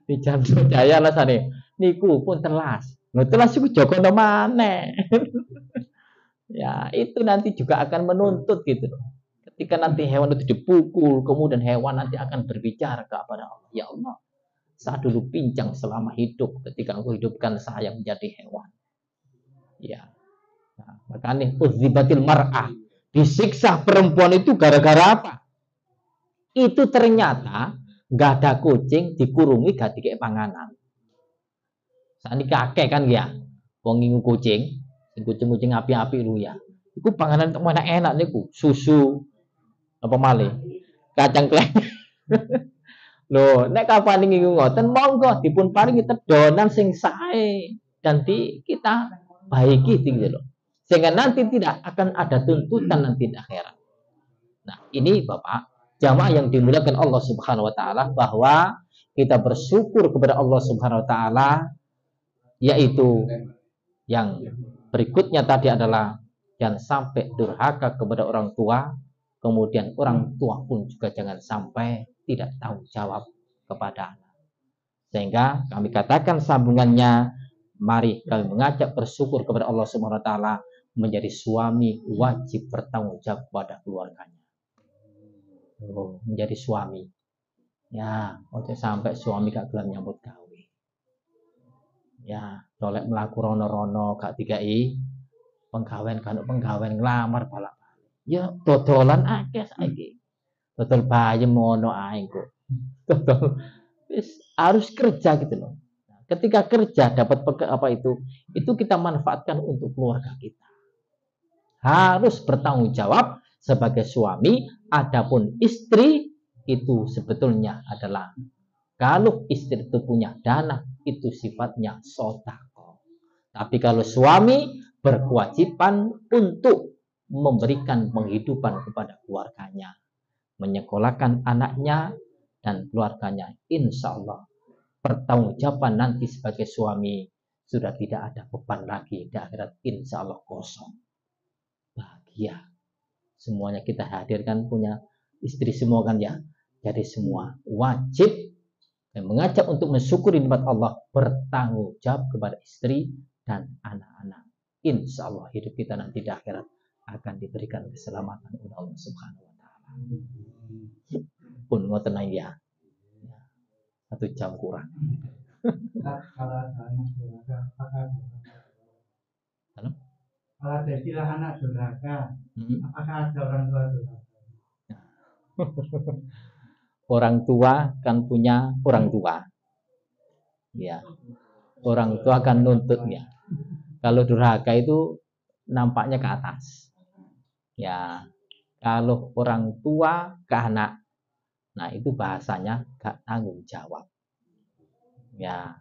Speaker 1: Di Jarno Jaya rasane niku pun telas. Lho telas iku Joko maneh. Ya, itu nanti juga akan menuntut gitu loh. Ketika nanti hewan itu dipukul, kemudian hewan nanti akan berbicara kepada Allah. Ya Allah, saya dulu pincang selama hidup ketika engkau hidupkan saya menjadi hewan. Ya. Nah, makanya udzibatil mar'ah. Disiksa perempuan itu gara-gara apa? Itu ternyata nggak ada kucing dikurungi gak dikek panganan. Saat ini kakek kan ya, wong ngingu kucing api-api lu ya. Iku panganan enak niku, susu apa malih? Kacang kleng. Loh, nek kapan ngingu ngoten monggo dipun paringi tedonan sing sae dan kita baiki gitu loh. Sehingga nanti tidak akan ada tuntutan nanti di akhirat. Nah, ini Bapak, jamaah yang dimuliakan Allah Subhanahu wa taala bahwa kita bersyukur kepada Allah Subhanahu wa taala yaitu yang berikutnya tadi adalah jangan sampai durhaka kepada orang tua, kemudian orang tua pun juga jangan sampai tidak tahu jawab kepada anak. Sehingga kami katakan sambungannya, mari kami mengajak bersyukur kepada Allah Subhanahu wa taala, menjadi suami wajib bertanggung jawab kepada keluarganya. Menjadi suami. Ya, ojo sampai suami gak gelem nyambut gawe. Ya, Tolek mlaku rono-rono gak dikai penggawean kan penggawean nglamar balak-balik. Ya dodolan akeh saiki. Dodol bayem ngono ae kok. Dodol harus kerja gitu loh. Ketika kerja dapat itu kita manfaatkan untuk keluarga kita. Harus bertanggung jawab sebagai suami. Adapun istri itu sebetulnya adalah kalau istri itu punya dana itu sifatnya sodako. Tapi kalau suami berkewajiban untuk memberikan penghidupan kepada keluarganya, menyekolahkan anaknya dan keluarganya, insya Allah pertanggungjawaban nanti sebagai suami sudah tidak ada beban lagi di akhirat, insya Allah kosong, bahagia. Semuanya kita hadirkan punya istri semua kan ya, jadi semua wajib dan mengajak untuk mensyukuri nikmat Allah, bertanggung jawab kepada istri dan anak-anak. Insya Allah hidup kita nanti di akhirat akan diberikan keselamatan oleh Allah Subhanahu Wa Taala. Pun ngoten ya. 1 jam kurang.
Speaker 2: Kalau ada anak durhaka, apakah
Speaker 1: Halo?
Speaker 2: kalau ada istilah anak durhaka, apakah ada orang tua durhaka?
Speaker 1: Orang tua kan punya orang tua. Ya. Orang tua kan nuntutnya. Kalau durhaka itu nampaknya ke atas. Ya. Kalau orang tua ke anak, nah itu bahasanya gak tanggung jawab. Ya.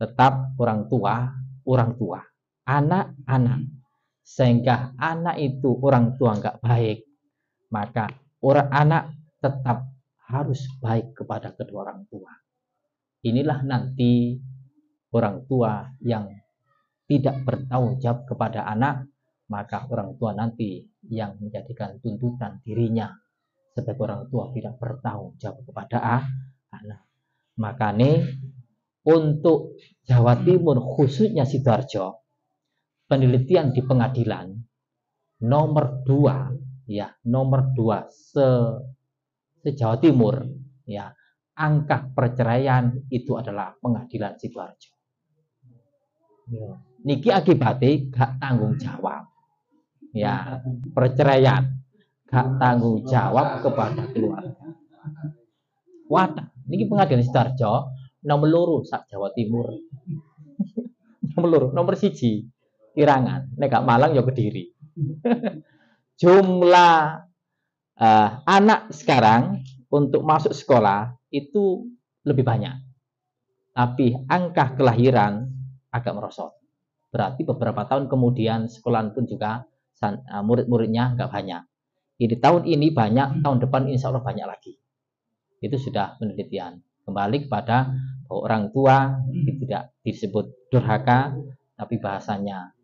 Speaker 1: Tetap orang tua, anak. Sehingga anak itu orang tua gak baik, maka orang anak tetap harus baik kepada kedua orang tua. Inilah nanti orang tua yang tidak bertanggung jawab kepada anak, maka orang tua nanti yang menjadikan tuntutan dirinya sebagai orang tua tidak bertanggung jawab kepada anak. Makanya untuk Jawa Timur khususnya Sidoarjo, penelitian di pengadilan nomor 2 se-Jawa Timur ya, angka perceraian itu adalah pengadilan Sidoarjo. Niki akibatnya gak tanggung jawab. Ya, perceraian gak tanggung jawab kepada keluarga. Wadah, niki pengadilan Sidoarjo nomor 2 sak Jawa Timur. nomor 1 Irangan, nek gak Malang ya Kediri. Jumlah anak sekarang untuk masuk sekolah itu lebih banyak. Tapi angka kelahiran agak merosot. Berarti beberapa tahun kemudian sekolah pun juga murid-muridnya nggak banyak. Jadi tahun ini banyak, tahun depan insya Allah banyak lagi. Itu sudah penelitian. Kembali kepada bahwa orang tua tidak disebut durhaka, tapi bahasanya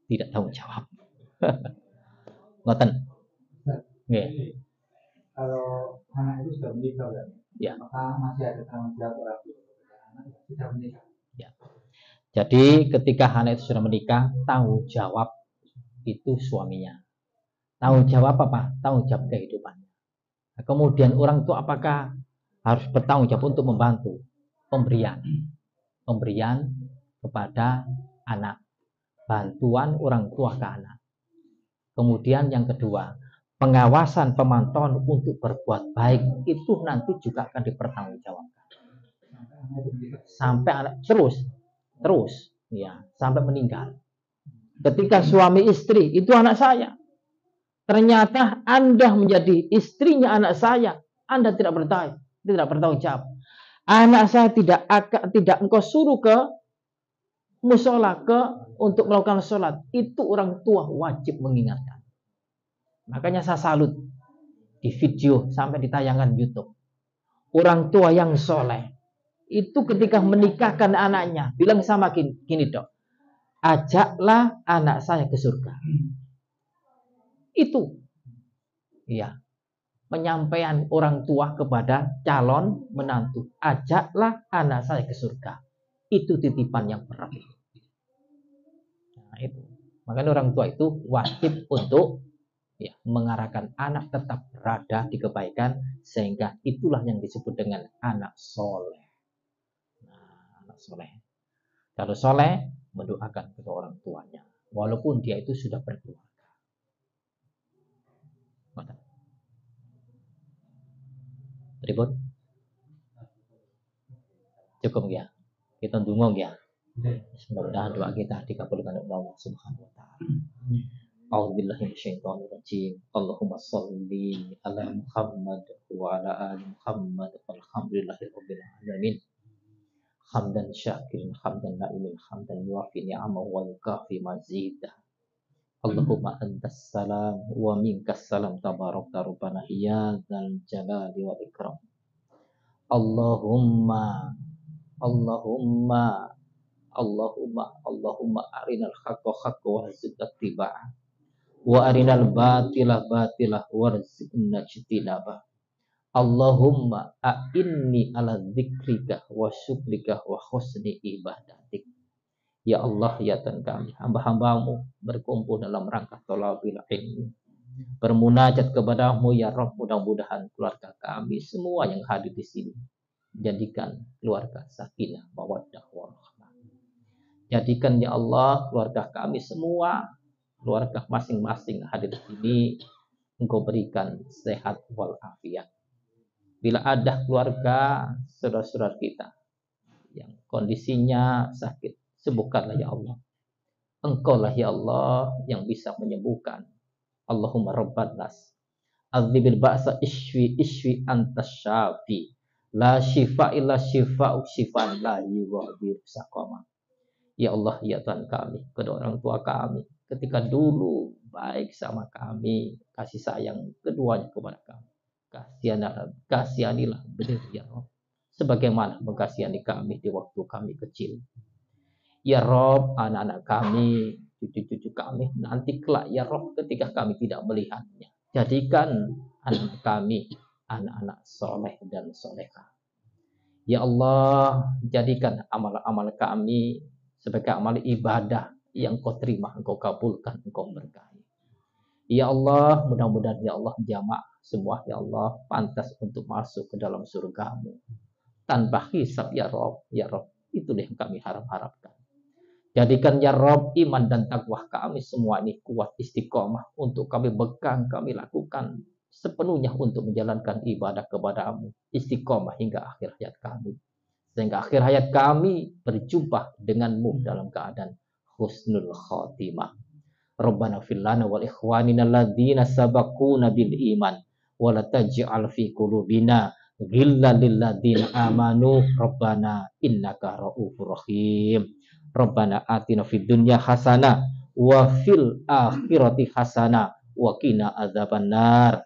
Speaker 1: tidak tanggung jawab. Ngoten.
Speaker 2: Okay. Kalau anak itu sudah menikah,
Speaker 1: ya,
Speaker 2: maka masih ada tanggung jawab orang tua kepada anak yang sudah menikah.
Speaker 1: Ya. Jadi ketika anak itu sudah menikah, tanggung jawab itu suaminya. Tanggung jawab apa? Tanggung jawab kehidupan. Nah, kemudian orang tua apakah harus bertanggung jawab untuk membantu pemberian kepada anak, bantuan orang tua ke anak. Kemudian yang kedua, pengawasan pemantauan untuk berbuat baik itu nanti juga akan dipertanggungjawabkan sampai anak terus ya, sampai meninggal. Ketika suami istri itu anak saya, ternyata Anda menjadi istrinya anak saya, Anda tidak bertanggung jawab. Anak saya tidak engkau suruh ke musola untuk melakukan sholat, itu orang tua wajib mengingatkan. Makanya saya salut di video sampai ditayangkan YouTube. Orang tua yang soleh itu ketika menikahkan anaknya bilang sama gini dok, ajaklah anak saya ke surga. Itu ya, penyampaian orang tua kepada calon menantu, ajaklah anak saya ke surga. Itu titipan yang berat. Nah, itu. Makanya orang tua itu wajib untuk ya, mengarahkan anak tetap berada di kebaikan, sehingga itulah yang disebut dengan anak soleh. Nah, anak soleh. Kalau soleh, mendoakan kedua orang tuanya, walaupun dia itu sudah berkeluarga. Ribut? Cukup ya. Kita dungong ya. Mudah-mudahan doa kita dikabulkan oleh Allah Subhanahu wa taala. A'udzubillahi minasyaitonirrajim. Allahumma shalli ala Muhammad wa ala ali Muhammad. Alhamdulillahirabbil alamin. Hamdan syakirin, hamdan na'imin, hamdan yuafi ni'amahu wa yukafi mazidah. Allahumma antas salam wa minkas salam tabarakta rabbana ya dzal jalali wal ikram. Allahumma arinal haqqa haqqa warzuqna ittiba'ah wa arinal batila batilah warzuqna ijtinabah. Allahumma a'inni ala dzikrika wa syukrika wa husni ibadatik. Ya Allah, ya Tuhan kami, hamba-hambamu berkumpul dalam rangka thalabil ilmi, bermunajat kepadamu ya Rabb. Mudah-mudahan keluarga kami semua yang hadir di sini jadikan keluarga sakinah mawaddah warahmah. Jadikan ya Allah keluarga kami semua, keluarga masing-masing hadir di sini, Engkau berikan sehat wal afiat. Bila ada keluarga saudara-saudara kita yang kondisinya sakit, sembuhkanlah ya Allah. Engkaulah ya Allah yang bisa menyembuhkan. Allahumma rabban nas adzibil ba'sa ishwi antas syafi la syifa illa syifa'u syifan la yughadiru saqama. Ya Allah, ya Tuhan kami, kedua orang tua kami ketika dulu baik sama kami, kasih sayang keduanya kepada kami. Kasihanilah benar ya Rabb, sebagaimana mengkasihani kami di waktu kami kecil. Ya Rabb, anak-anak kami, cucu-cucu kami nanti kelak ya Rabb ketika kami tidak melihatnya, jadikan anak kami anak-anak soleh dan solehah. Ya Allah, jadikan amal-amal kami sebagai amal ibadah yang Kau terima, Engkau kabulkan, Engkau berkahi. Ya Allah, mudah-mudahan ya Allah jamaah semua ya Allah pantas untuk masuk ke dalam surga-Mu tanpa hisab ya Rabb. Ya Rabb, itulah yang kami harapkan. Jadikan ya Rabb iman dan takwa kami semua ini kuat istiqomah untuk kami pegang, kami lakukan sepenuhnya untuk menjalankan ibadah kepada-Mu, istiqomah hingga akhir hayat kami, sehingga akhir hayat kami berjumpa dengan-Mu dalam keadaan husnul khotimah. Rabbana fil lana wal ikhwanina alladzina sabaquna bil iman wa la taj'al fi qulubina ghillan lil ladzina amanu rabbana innaka ra'ufur rahim. Rabbana atina fid dunya hasanah wa fil akhirati hasanah wa qina adzabannar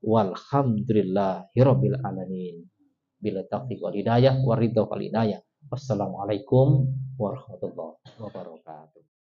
Speaker 1: walhamdulillahi rabbil alamin. Bila taufiq wal hidayah wa ridha wal hidayah. Wassalamualaikum warahmatullahi wabarakatuh.